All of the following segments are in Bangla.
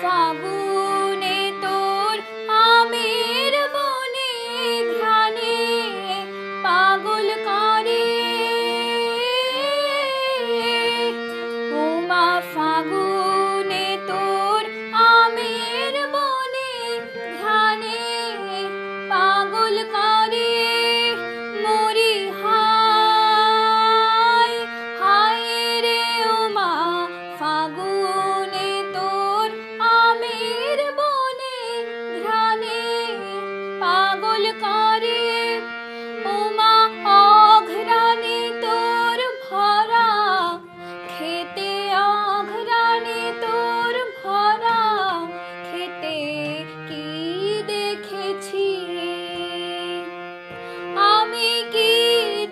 ফাগুনে তোর আমের বনে ঘ্রাণে পাগল করে। ওমা ফাগুনে তোর আমের বনে ঘ্রাণে পাগল করে। মরি হায় হায় রে ওমা ফাগুনে তোর আমের বনে ঘ্রাণে পাগল করে। ওমা অঘ্রাণে তোর ভরা খেতে, অঘ্রাণে তোর ভরা খেতে কি দেখেছি আমি, কি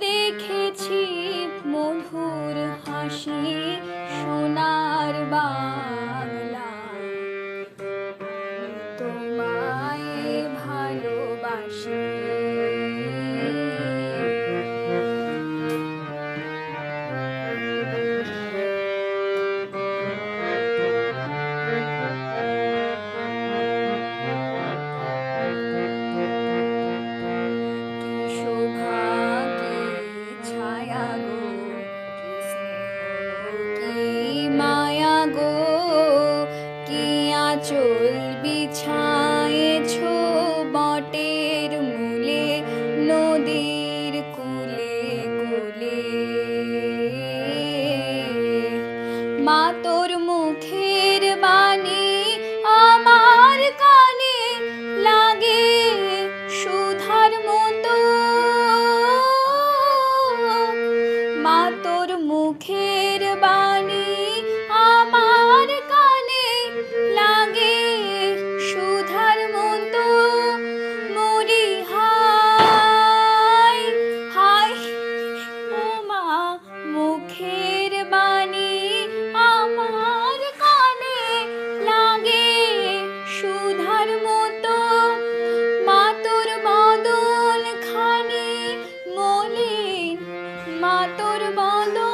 দেখেছি মধুর হাসি সোনার বাংলা। তোমায় ভালোবাসি। শোভা কি ছায়া গো, কি স্নেহ কি মায়া গো, কি আঁচল বিছায়েছো বটের মূলে নদীর কূলে কূলে। মা তোর মুখের বাণী আমার কানে লাগে সুধার মতো। মা তোর মুখের বাণী আমার কানে লাগে সুধার মতো। মরি হায় হায় ওমা মুখের বাণী আমার কানে লাগে সুধার মতো। মা তোর বদন খানি মলিন, মা তোর বদন